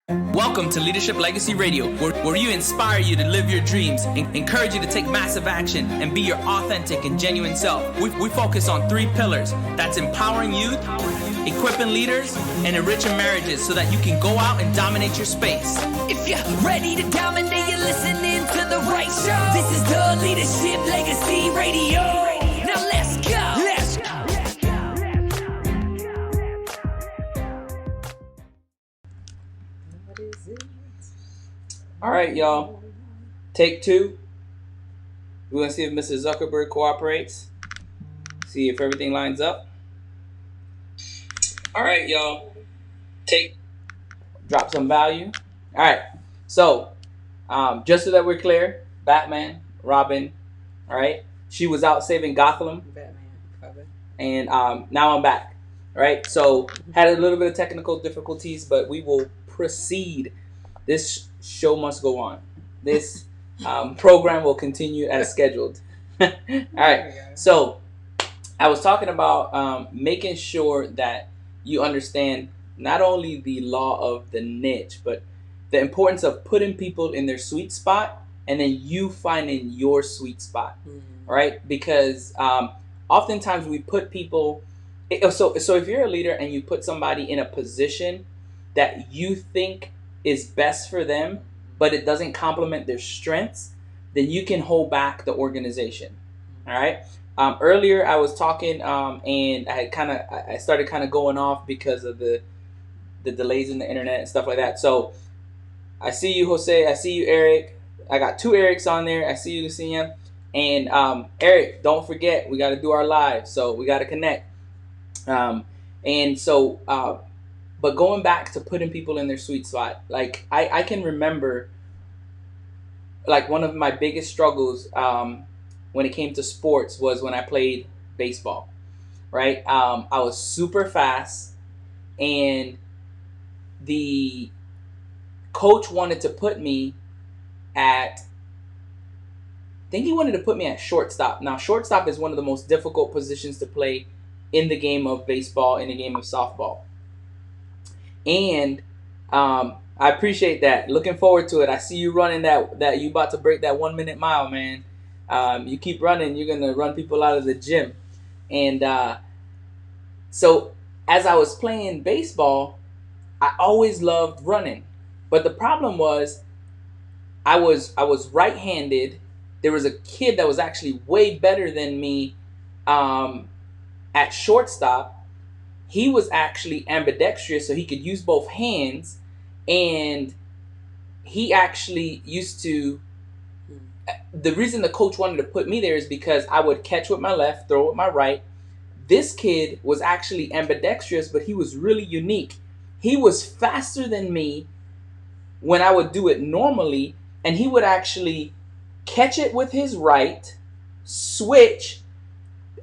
Welcome to Leadership Legacy Radio, where we inspire you to live your dreams, encourage you to take massive action, and be your authentic and genuine self. We focus on 3 pillars. That's empowering youth, equipping leaders, and enriching marriages so that you can go out and dominate your space. If you're ready to dominate, you're listening to the right show. This is the Leadership Legacy Radio. Now let's go. Let's go. All right, y'all. Take 2. We're going to see if Mr. Zuckerberg cooperates. See if everything lines up. All right, y'all. Drop some value. All right. So, just so that we're clear, Batman, Robin, all right? She was out saving Gotham. And now I'm back. All right. So, had a little bit of technical difficulties, but we will proceed. This show must go on. This program will continue as scheduled. All right. So I was talking about making sure that you understand not only the law of the niche, but the importance of putting people in their sweet spot and then you finding your sweet spot. Mm-hmm. Right? Because oftentimes we put people. So if you're a leader and you put somebody in a position that you think is best for them, but it doesn't complement their strengths, then you can hold back the organization. All right. Earlier I was talking and I started kind of going off because of the delays in the internet and stuff like that. So I see you, Jose. I see you, Eric. I got 2 Erics on there. I see you, Lucia. And Eric, don't forget, we got to do our live. So we got to connect. But going back to putting people in their sweet spot, like I can remember, like one of my biggest struggles when it came to sports was when I played baseball, right? I was super fast, and the coach wanted to put me at, I think he wanted to put me at shortstop. Now, shortstop is one of the most difficult positions to play in the game of baseball, in the game of softball. And I appreciate that. Looking forward to it. I see you running that you about to break that 1 minute mile, man. You keep running, you're going to run people out of the gym. And so as I was playing baseball, I always loved running. But the problem was I was right-handed. There was a kid that was actually way better than me at shortstop. He was actually ambidextrous, so he could use both hands, and he actually used to. The reason the coach wanted to put me there is because I would catch with my left, throw with my right. This kid was actually ambidextrous, but he was really unique. He was faster than me when I would do it normally, and he would actually catch it with his right, switch,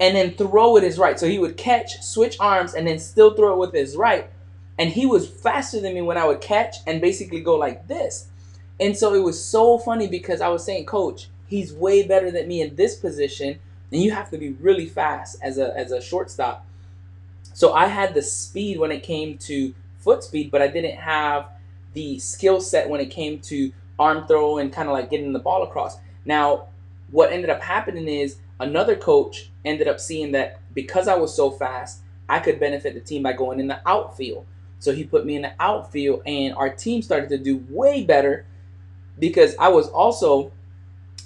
and then throw with his right. So he would catch, switch arms, and then still throw it with his right. And he was faster than me when I would catch and basically go like this. And so it was so funny because I was saying, Coach, he's way better than me in this position, and you have to be really fast as a shortstop. So I had the speed when it came to foot speed, but I didn't have the skill set when it came to arm throw and kind of like getting the ball across. Now, what ended up happening is another coach ended up seeing that because I was so fast, I could benefit the team by going in the outfield. So he put me in the outfield, and our team started to do way better because I was also,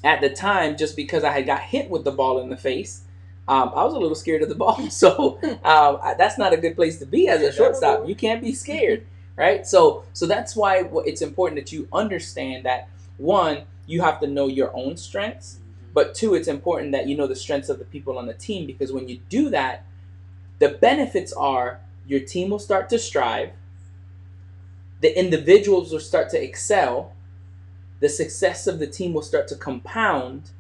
at the time, just because I had got hit with the ball in the face, I was a little scared of the ball. So that's not a good place to be as a shortstop. You can't be scared, right? So that's why it's important that you understand that, 1, you have to know your own strengths. But 2, it's important that you know the strengths of the people on the team, because when you do that, the benefits are your team will start to strive, the individuals will start to excel, the success of the team will start to compound,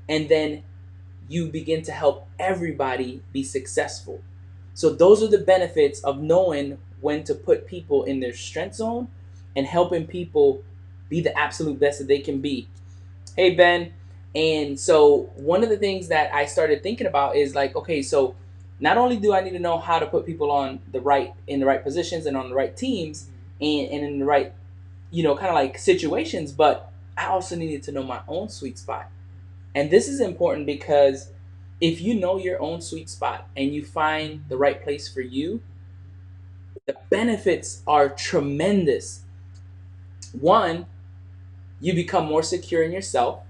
and then you begin to help everybody be successful. So those are the benefits of knowing when to put people in their strength zone and helping people be the absolute best that they can be. Hey, Ben. And so one of the things that I started thinking about is like, okay, so not only do I need to know how to put people in the right positions and on the right teams, and in the right, kind of like situations, but I also needed to know my own sweet spot. And this is important because if you know your own sweet spot and you find the right place for you, the benefits are tremendous. One, you become more secure in yourself.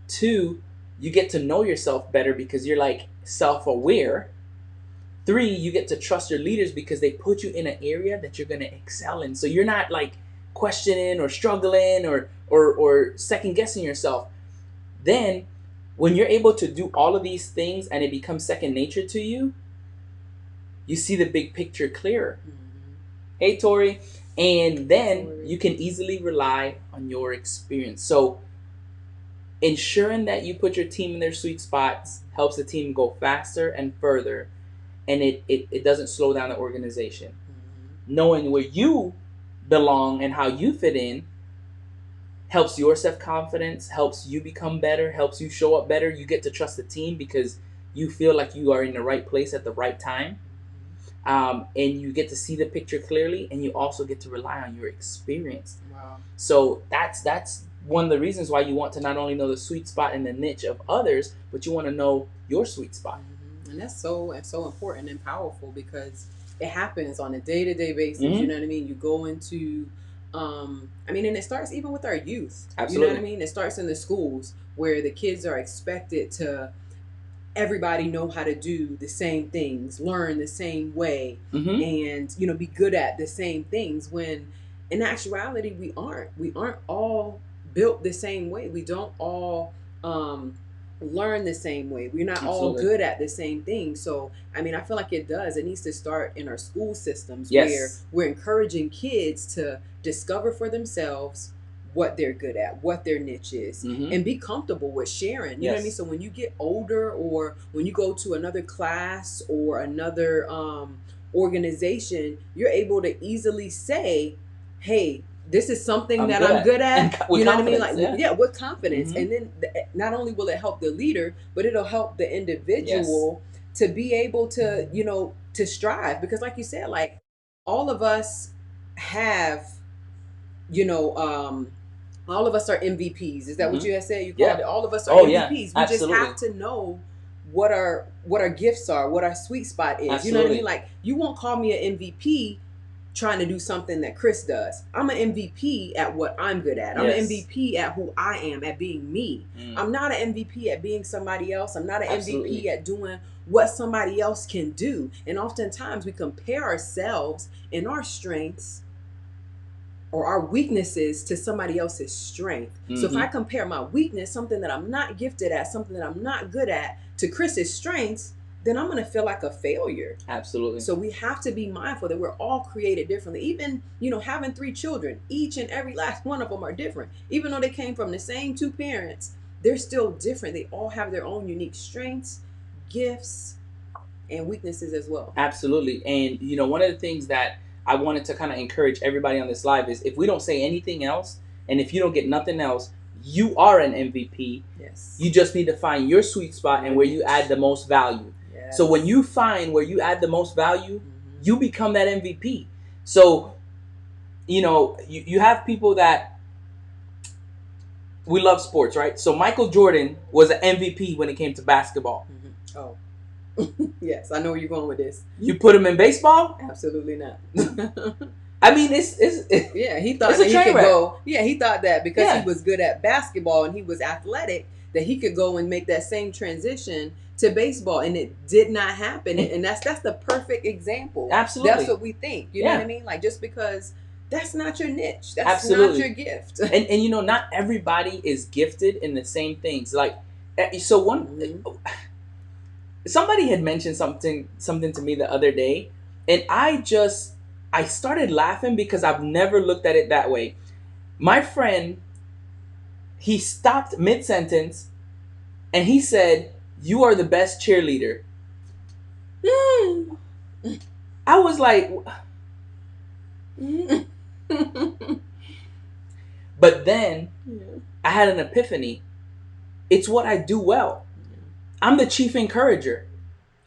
Two, you get to know yourself better because you're like self-aware. Three, you get to trust your leaders because they put you in an area that you're going to excel in. So you're not like questioning or struggling or second guessing yourself. Then when you're able to do all of these things and it becomes second nature to you, you see the big picture clearer. Hey, Tori. And then you can easily rely on your experience. So ensuring that you put your team in their sweet spots helps the team go faster and further, and it doesn't slow down the organization. Knowing where you belong and how you fit in helps your self-confidence, helps you become better, helps you show up better. You get to trust the team because you feel like you are in the right place at the right time. And you get to see the picture clearly, and you also get to rely on your experience. Wow. So that's one of the reasons why you want to not only know the sweet spot and the niche of others, but you want to know your sweet spot. And that's so important and powerful because it happens on a day-to-day basis. Mm-hmm. You know what I mean? You go into, and it starts even with our youth. Absolutely. You know what I mean? It starts in the schools where the kids are expected to everybody know how to do the same things, learn the same way, and be good at the same things, when in actuality we aren't all built the same way. We don't all learn the same way. We're not all good at the same thing. So I feel like it needs to start in our school systems. Yes. Where we're encouraging kids to discover for themselves what they're good at, what their niche is, and be comfortable with sharing. You know what I mean? So when you get older, or when you go to another class or another organization, you're able to easily say, hey, this is something that I'm good at. You know what I mean? Like, with confidence. And then not only will it help the leader, but it'll help the individual to be able to, to strive. Because like you said, like all of us have, all of us are MVPs. Is that what you had said? You called it. All of us are MVPs. We just have to know what our gifts are, what our sweet spot is. Absolutely. You know what I mean? Like, you won't call me an MVP trying to do something that Chris does. I'm an MVP at what I'm good at. I'm an MVP at who I am, at being me. I'm not an MVP at being somebody else. I'm not an MVP at doing what somebody else can do. And oftentimes we compare ourselves and our strengths or our weaknesses to somebody else's strength. So if I compare my weakness, something that I'm not gifted at, something that I'm not good at, to Chris's strengths, then I'm going to feel like a failure. Absolutely. So we have to be mindful that we're all created differently. Even, having 3 children, each and every last one of them are different. Even though they came from the same 2 parents, they're still different. They all have their own unique strengths, gifts, and weaknesses as well. Absolutely. And, one of the things that I wanted to kind of encourage everybody on this live is, if we don't say anything else, and if you don't get nothing else, you are an MVP. Yes. You just need to find your sweet spot and where you add the most value. Yes. So when you find where you add the most value, you become that MVP. So, you have people that, we love sports, right? So Michael Jordan was an MVP when it came to basketball. Oh. Yes, I know where you're going with this. You put him in baseball? Absolutely not. It's yeah, he thought it's that a he train could wreck. go. Yeah, he thought that because he was good at basketball and he was athletic, that he could go and make that same transition to baseball, and it did not happen. And that's the perfect example. Absolutely. That's what we think. You know what I mean? Like, just because that's not your niche, that's Absolutely. not your gift. And not everybody is gifted in the same things. Like, so somebody had mentioned something to me the other day, and I started laughing because I've never looked at it that way. My friend, he stopped mid-sentence and he said, "You are the best cheerleader." I was like, but then I had an epiphany. It's what I do well. I'm the chief encourager.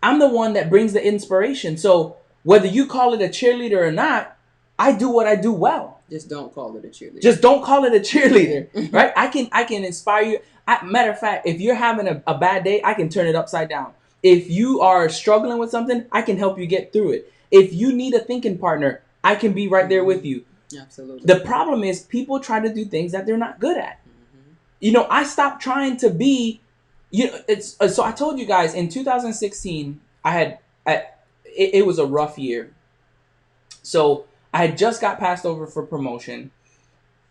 I'm the one that brings the inspiration. So whether you call it a cheerleader or not, I do what I do well. Just don't call it a cheerleader. Just don't call it a cheerleader, right? I can inspire you. Matter of fact, if you're having a bad day, I can turn it upside down. If you are struggling with something, I can help you get through it. If you need a thinking partner, I can be right there with you. Absolutely. The problem is people try to do things that they're not good at. You know, I stopped trying to be, you know, so I told you guys in 2016, it was a rough year. So I had just got passed over for promotion.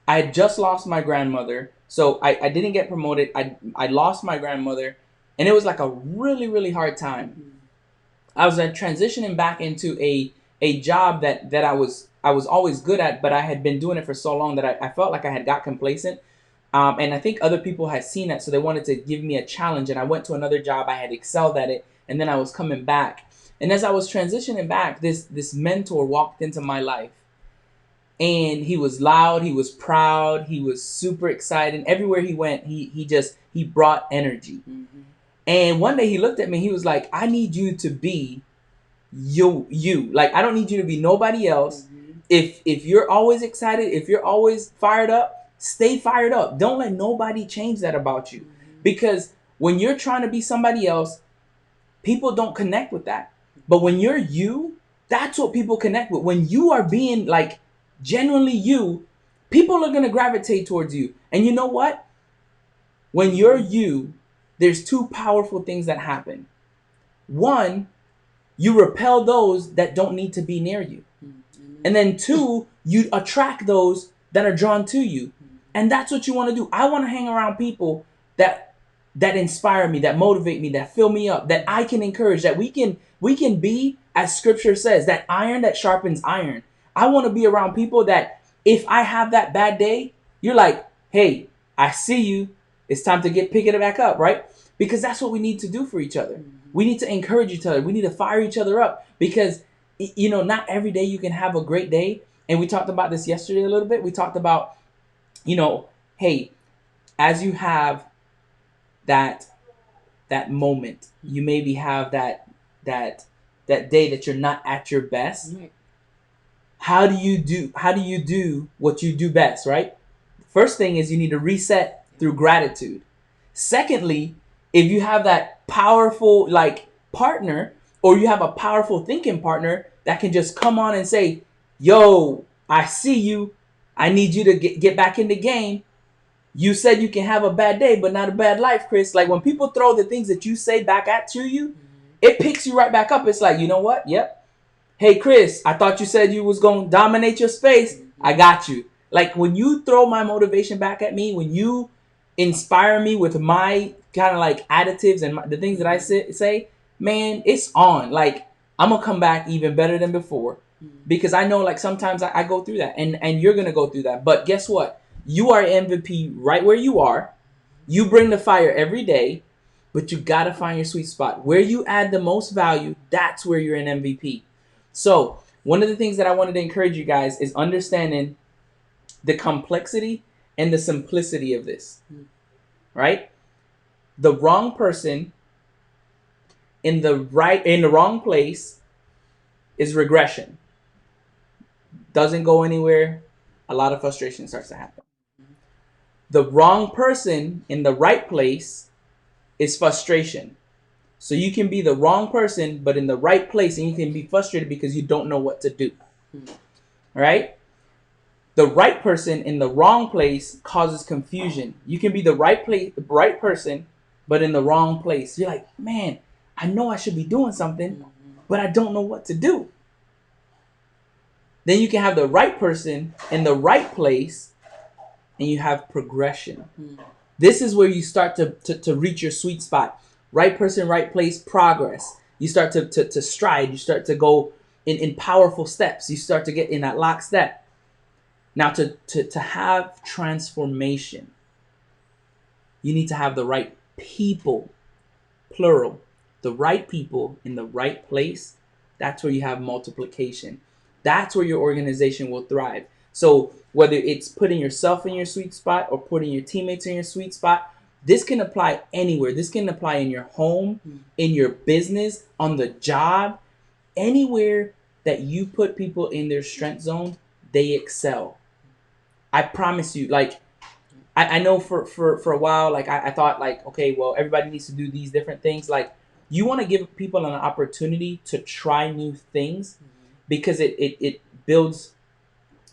I had just lost my grandmother. So I didn't get promoted. I lost my grandmother. And it was like a really, really hard time. I was transitioning back into a job that I was always good at, but I had been doing it for so long that I felt like I had got complacent. And I think other people had seen that, so they wanted to give me a challenge. And I went to another job. I had excelled at it. And then I was coming back. And as I was transitioning back, this mentor walked into my life. And he was loud, he was proud, he was super excited. Everywhere he went, he brought energy. Mm-hmm. And one day he looked at me, he was like, I need you to be you. Like, I don't need you to be nobody else. Mm-hmm. If you're always excited, if you're always fired up, stay fired up. Don't let nobody change that about you. Mm-hmm. Because when you're trying to be somebody else, people don't connect with that. But when you're you, that's what people connect with. When you are being like genuinely you, people are going to gravitate towards you. And you know what? When you're you, there's two powerful things that happen. One, you repel those that don't need to be near you. And then two, you attract those that are drawn to you. And that's what you want to do. I want to hang around people that inspire me, that motivate me, that fill me up, that I can encourage, that we can be, as scripture says, that iron that sharpens iron. I want to be around people that if I have that bad day, you're like, hey, I see you. It's time to pick it back up, right? Because that's what we need to do for each other. We need to encourage each other. We need to fire each other up because, you know, not every day you can have a great day. And we talked about this yesterday a little bit. We talked about, you know, hey, as you have that moment, you maybe have that day that you're not at your best. Right. How do you do what you do best, right? First thing is you need to reset through gratitude. Secondly, if you have that powerful like partner, or you have a powerful thinking partner that can just come on and say, yo, I see you. I need you to get back in the game. You said you can have a bad day, but not a bad life, Chris. Like when people throw the things that you say back at you, it picks you right back up. It's like, you know what? Yep. Hey, Chris, I thought you said you was going to dominate your space. I got you. Like when you throw my motivation back at me, when you inspire me with my kind of like additives and the things that I say, man, it's on. Like I'm going to come back even better than before because I know like sometimes I go through that and you're going to go through that. But guess what? You are MVP right where you are. You bring the fire every day, but you got to find your sweet spot. Where you add the most value, that's where you're an MVP. So one of the things that I wanted to encourage you guys is understanding the complexity and the simplicity of this, right? The wrong person in the wrong place is regression. Doesn't go anywhere. A lot of frustration starts to happen. The wrong person in the right place is frustration. So you can be the wrong person, but in the right place, and you can be frustrated because you don't know what to do. Right? The right person in the wrong place causes confusion. You can be the right person, but in the wrong place. You're like, man, I know I should be doing something, but I don't know what to do. Then you can have the right person in the right place, and you have progression. This is where you start to reach your sweet spot. Right person, right place, progress. You start to stride. You start to go in powerful steps. You start to get in that lockstep. Now, to have transformation, you need to have the right people, plural. The right people in the right place. That's where you have multiplication. That's where your organization will thrive. So whether it's putting yourself in your sweet spot or putting your teammates in your sweet spot, this can apply anywhere. This can apply in your home, in your business, on the job, anywhere that you put people in their strength zone, they excel. I promise you, like, I know for a while, like, I thought, like, okay, well, everybody needs to do these different things. Like, you want to give people an opportunity to try new things because it builds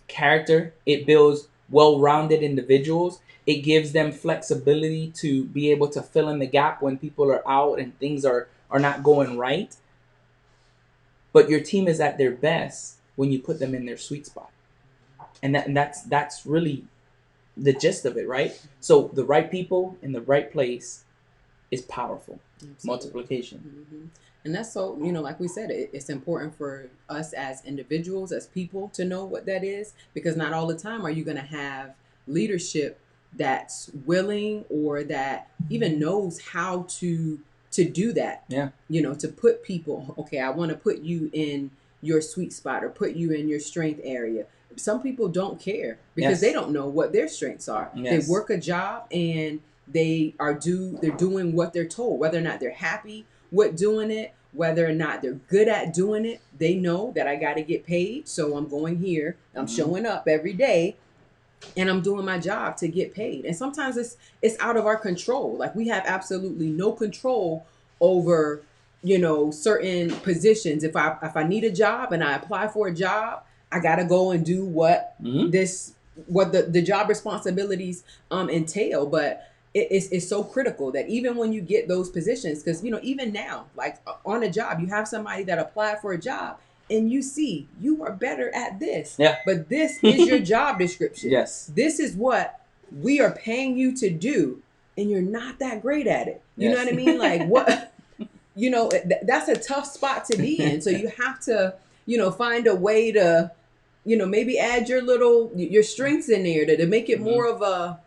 character. It builds well-rounded individuals. It gives them flexibility to be able to fill in the gap when people are out and things are not going right. But your team is at their best when you put them in their sweet spot. And that's really the gist of it, right? So the right people in the right place is powerful. Absolutely. Multiplication. Mm-hmm. And that's so, you know, like we said, it's important for us as individuals, as people, to know what that is, because not all the time are you going to have leadership that's willing or that even knows how to do that. Yeah. You know, to put people, okay, I want to put you in your sweet spot or put you in your strength area. Some people don't care because they don't know what their strengths are. Yes. They work a job and they're doing what they're told, whether or not they're happy with doing it, whether or not they're good at doing it. They know that I got to get paid, so I'm going here, I'm showing up every day, and I'm doing my job to get paid. And sometimes it's out of our control. Like, we have absolutely no control over, you know, certain positions. If I need a job and I apply for a job, I got to go and do what the job responsibilities entail. But it's so critical that even when you get those positions, because, you know, even now, like on a job, you have somebody that applied for a job and you see you are better at this. Yeah. But this is your job description. Yes. This is what we are paying you to do, and you're not that great at it. You know what I mean? Like, what, you know, that's a tough spot to be in. So you have to, you know, find a way to, you know, maybe add your strengths in there to make it more of a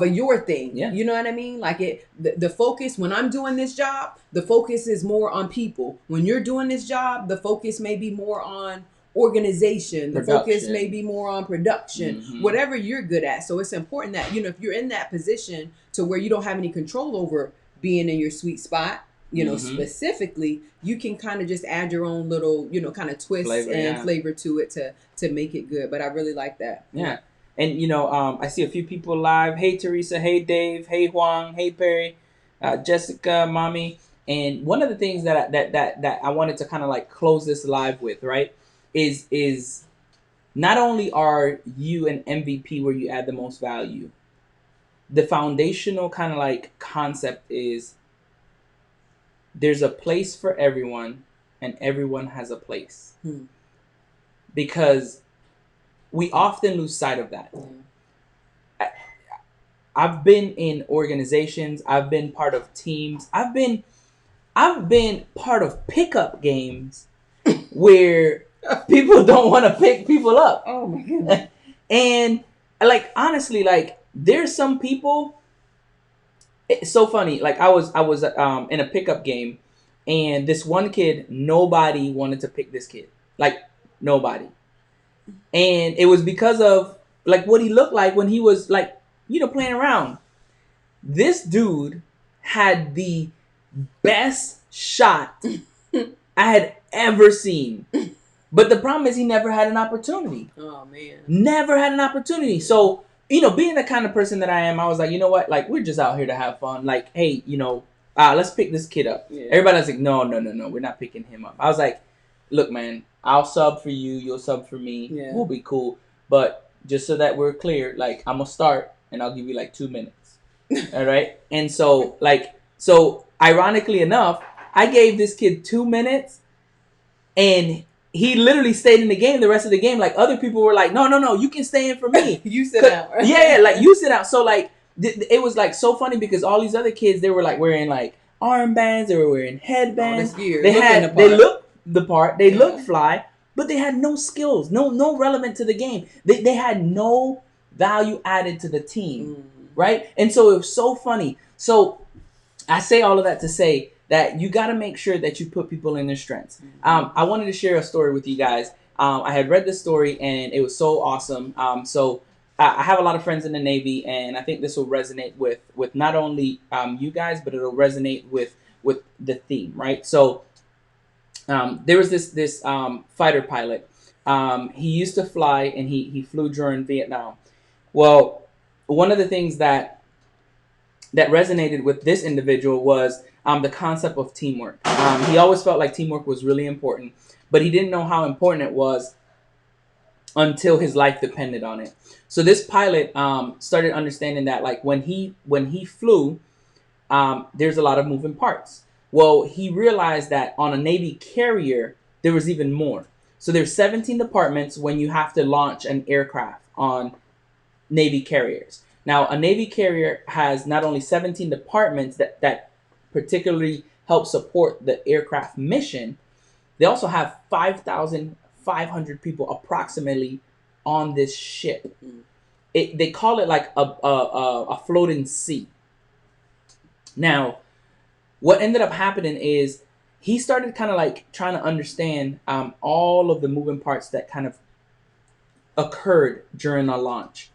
your thing. Yeah. You know what I mean? Like, the focus, when I'm doing this job, the focus is more on people. When you're doing this job, the focus may be more on organization. The focus may be more on production, whatever you're good at. So it's important that, you know, if you're in that position to where you don't have any control over being in your sweet spot, you know, specifically, you can kind of just add your own little, you know, kind of twist flavor to it to make it good. But I really like that. Yeah. And, you know, I see a few people live. Hey, Teresa. Hey, Dave. Hey, Huang. Hey, Perry. Jessica, Mommy. And one of the things that I wanted to kind of like close this live with, right, is not only are you an MVP where you add the most value, the foundational kind of like concept is there's a place for everyone and everyone has a place. Because we often lose sight of that. I've been in organizations. I've been part of teams. I've been part of pickup games where people don't want to pick people up. Oh my goodness. And like, honestly, like, there's some people. It's so funny. Like, I was in a pickup game, and this one kid, nobody wanted to pick this kid. Like, nobody. And it was because of like what he looked like when he was like, you know, playing around. This dude had the best shot I had ever seen. But the problem is he never had an opportunity. Oh, man. Never had an opportunity. So, you know, being the kind of person that I am, I was like, you know what? Like, we're just out here to have fun. Like, hey, you know, let's pick this kid up. Yeah. Everybody was like, no, we're not picking him up. I was like, look, man, I'll sub for you. You'll sub for me. Yeah. We'll be cool. But just so that we're clear, like, I'm going to start and I'll give you like 2 minutes. All right? And so, like, ironically enough, I gave this kid 2 minutes and he literally stayed in the game the rest of the game. Like, other people were like, no, you can stay in for me. You sit out. Right? Yeah, like, you sit out. So, like, it was, like, so funny because all these other kids, they were, like, wearing, like, armbands. They were wearing headbands. Gear. They looked the part. They looked fly, but they had no skills, no relevant to the game. They had no value added to the team, right? And so it was so funny. So I say all of that to say that you got to make sure that you put people in their strengths. I wanted to share a story with you guys. I had read this story and it was so awesome. So I have a lot of friends in the Navy, and I think this will resonate with not only you guys, but it'll resonate with the theme, right? So there was this fighter pilot He used to fly, and he flew during Vietnam. Well, one of the things that resonated with this individual was the concept of teamwork. He always felt like teamwork was really important, but he didn't know how important it was until his life depended on it. So this pilot started understanding that, like, when he flew, there's a lot of moving parts. Well, he realized that on a Navy carrier, there was even more. So there's 17 departments when you have to launch an aircraft on Navy carriers. Now, a Navy carrier has not only 17 departments that particularly help support the aircraft mission, they also have 5,500 people approximately on this ship. They call it like a floating sea. Now, what ended up happening is he started kind of like trying to understand all of the moving parts that kind of occurred during a launch.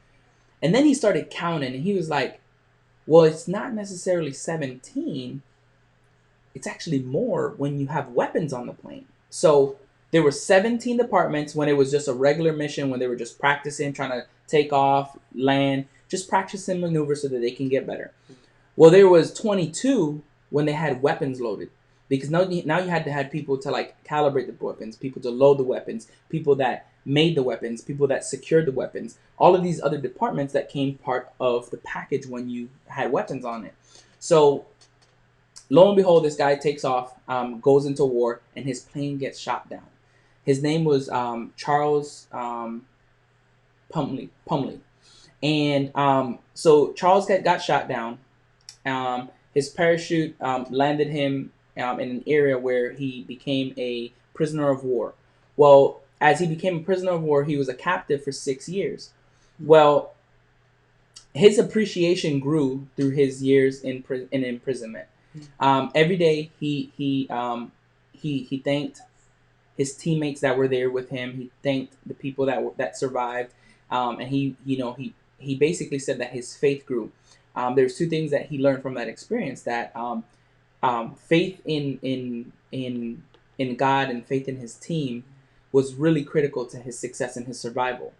And then he started counting, and he was like, well, it's not necessarily 17. It's actually more when you have weapons on the plane. So there were 17 departments when it was just a regular mission, when they were just practicing, trying to take off, land, just practicing maneuvers so that they can get better. Well, there was 22 when they had weapons loaded, because now you had to have people to like calibrate the weapons, people to load the weapons, people that made the weapons, people that secured the weapons, all of these other departments that came part of the package when you had weapons on it. So lo and behold, this guy takes off, goes into war, and his plane gets shot down. His name was Charles Pumley. And so Charles got shot down. His parachute landed him in an area where he became a prisoner of war. Well, as he became a prisoner of war, he was a captive for 6 years. Well, his appreciation grew through his years in imprisonment. Every day he thanked his teammates that were there with him. He thanked the people that survived, and he basically said that his faith grew. There's two things that he learned from that experience: that faith in God and faith in his team was really critical to his success and his survival.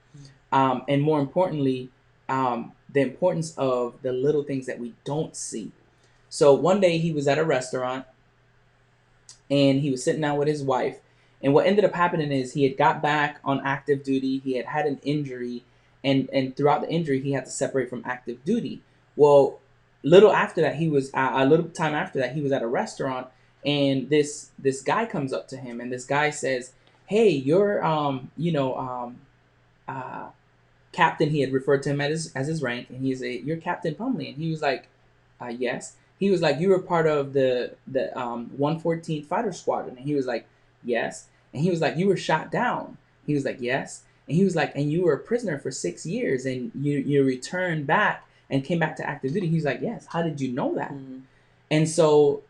And more importantly, the importance of the little things that we don't see. So one day he was at a restaurant, and he was sitting down with his wife. And what ended up happening is he had got back on active duty. He had an injury, and throughout the injury, he had to separate from active duty. Well, a little time after that, he was at a restaurant, and this guy comes up to him, and this guy says, "Hey, you're Captain." He had referred to him as his rank, and he's "You're Captain Pumley," and he was like, "Yes." He was like, "You were part of the 114th Fighter Squadron," and he was like, "Yes." And he was like, "You were shot down." He was like, "Yes." And he was like, "And you were a prisoner for 6 years, and you returned back and came back to active duty." He's like, "Yes." "How did you know that?" And so,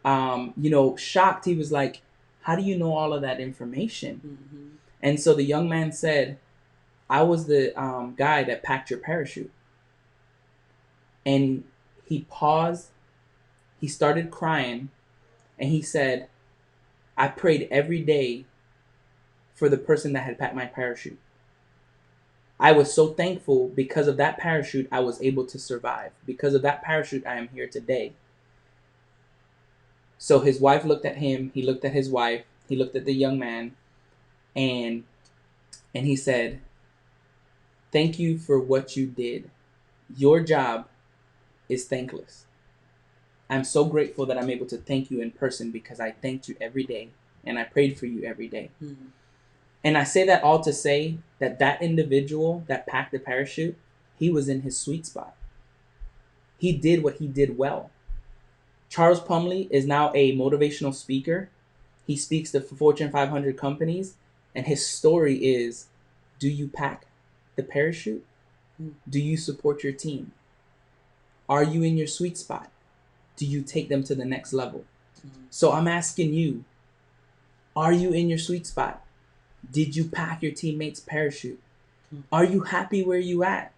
shocked, he was like, "How do you know all of that information?" And so the young man said, "I was the guy that packed your parachute." And he paused, he started crying, and he said, "I prayed every day for the person that had packed my parachute. I was so thankful because of that parachute, I was able to survive. Because of that parachute, I am here today." So his wife looked at him, he looked at his wife, he looked at the young man, and he said, "Thank you for what you did. Your job is thankless. I'm so grateful that I'm able to thank you in person, because I thanked you every day, and I prayed for you every day." And I say that all to say that individual that packed the parachute, he was in his sweet spot. He did what he did well. Charles Pumley is now a motivational speaker. He speaks to Fortune 500 companies, and his story is, do you pack the parachute? Do you support your team? Are you in your sweet spot? Do you take them to the next level? So I'm asking you, are you in your sweet spot? Did you pack your teammates' parachute? Are you happy where you at?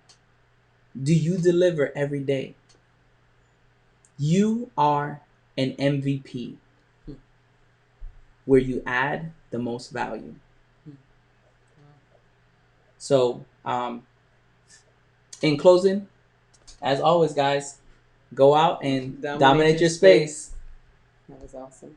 Do you deliver every day? You are an MVP where you add the most value. So, in closing, as always, guys, go out and dominate your space. That was awesome.